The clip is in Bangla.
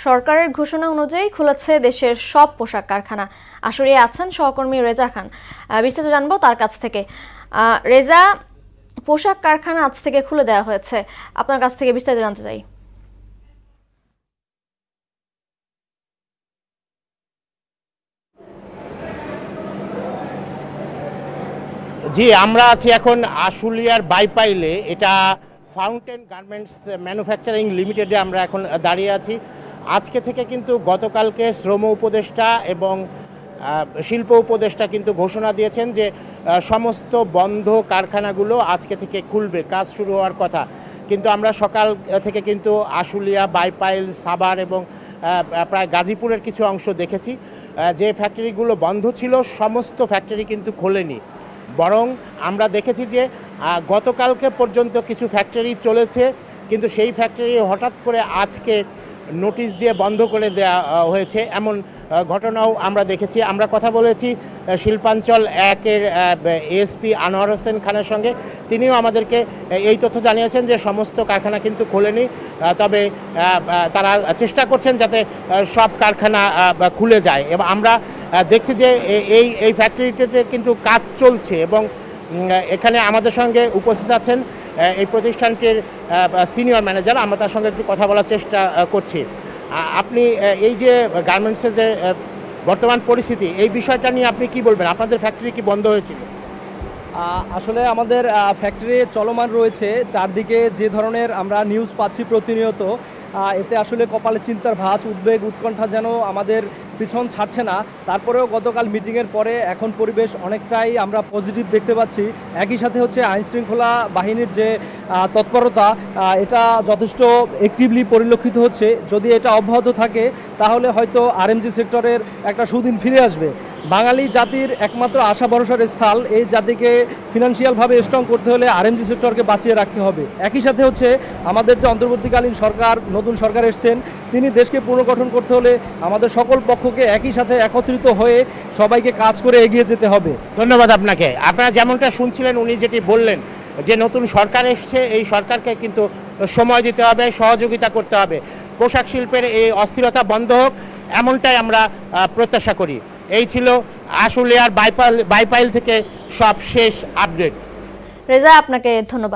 সরকারের ঘোষণা অনুযায়ী খুলেছে দেশের সব পোশাক কারখানা। আসরে আছেন সহকর্মী রেজা খান, বিস্তারিত জানবো তার কাছ থেকে। রেজা, পোশাক কারখানা আজ থেকে খুলে দেওয়া হয়েছে, আপনার কাছ থেকে বিস্তারিত জানতে চাই। জি, আমরা আছি এখন আশুলিয়ার বাইপাইলে। এটা ফাউন্টেন গার্মেন্টস ম্যানুফ্যাকচারিং লিমিটেডে আমরা এখন দাঁড়িয়ে আছি। আজকে থেকে কিন্তু গতকালকে শ্রম উপদেষ্টা এবং শিল্প উপদেষ্টা কিন্তু ঘোষণা দিয়েছেন যে সমস্ত বন্ধ কারখানাগুলো আজকে থেকে খুলবে, কাজ শুরু হওয়ার কথা। কিন্তু আমরা সকাল থেকে কিন্তু আশুলিয়া, বাইপাইল, সাভার এবং প্রায় গাজীপুরের কিছু অংশ দেখেছি। যে ফ্যাক্টরিগুলো বন্ধ ছিল সমস্ত ফ্যাক্টরি কিন্তু খোলেনি, বরং আমরা দেখেছি যে গতকালকে পর্যন্ত কিছু ফ্যাক্টরি চলেছে, কিন্তু সেই ফ্যাক্টরি হঠাৎ করে আজকে নোটিশ দিয়ে বন্ধ করে দেওয়া হয়েছে, এমন ঘটনাও আমরা দেখেছি। আমরা কথা বলেছি শিল্পাঞ্চল 1-এর এএসপি আনোয়ার হোসেন খানের সঙ্গে। তিনিও আমাদেরকে এই তথ্য জানিয়েছেন যে সমস্ত কারখানা কিন্তু খোলেনি, তবে তারা চেষ্টা করছেন যাতে সব কারখানা খুলে যায়। এবং আমরা দেখছি যে এই ফ্যাক্টরিটিতে কিন্তু কাজ চলছে এবং এখানে আমাদের সঙ্গে উপস্থিত আছেন এই প্রতিষ্ঠানটির সিনিয়র ম্যানেজার। আমরা তার সঙ্গে একটু কথা বলার চেষ্টা করছি। আপনি এই যে গার্মেন্টসের যে বর্তমান পরিস্থিতি, এই বিষয়টা নিয়ে আপনি কি বলবেন? আপনাদের ফ্যাক্টরি কি বন্ধ হয়েছিল? আসলে আমাদের ফ্যাক্টরি চলমান রয়েছে। চারদিকে যে ধরনের আমরা নিউজ পাচ্ছি প্রতিনিয়ত, এতে আসলে কপালে চিন্তার ভাঁজ, উদ্বেগ, উৎকণ্ঠা যেন আমাদের পিছন ছাড়ছে না। তারপরেও গতকাল মিটিংয়ের পরে এখন পরিবেশ অনেকটাই আমরা পজিটিভ দেখতে পাচ্ছি। একই সাথে হচ্ছে আইনশৃঙ্খলা বাহিনীর যে তৎপরতা, এটা যথেষ্ট অ্যাক্টিভলি পরিলক্ষিত হচ্ছে। যদি এটা অব্যাহত থাকে তাহলে হয়তো আরএমজি সেক্টরের একটা সুদিন ফিরে আসবে। বাঙালি জাতির একমাত্র আশা ভরসার স্থল, এই জাতিকে ফিনান্সিয়ালভাবে স্ট্রং করতে হলে আরএমজি সেক্টরকে বাঁচিয়ে রাখতে হবে। একই সাথে হচ্ছে আমাদের যে অন্তর্বর্তীকালীন সরকার, নতুন সরকার এসছেন, তিনি দেশকে পুনর্গঠন করতে হলে আমাদের সকল পক্ষকে একই সাথে একত্রিত হয়ে সবাইকে কাজ করে এগিয়ে যেতে হবে। ধন্যবাদ আপনাকে। আপনারা যেমনটা শুনছিলেন, উনি যেটি বললেন যে নতুন সরকার এসছে, এই সরকারকে কিন্তু সময় দিতে হবে, সহযোগিতা করতে হবে। পোশাক শিল্পের এই অস্থিরতা বন্ধ হোক, এমনটাই আমরা প্রত্যাশা করি। এই ছিল আশুলিয়ার বাইপাইল থেকে সব শেষ আপডেট। রেজা, আপনাকে ধন্যবাদ।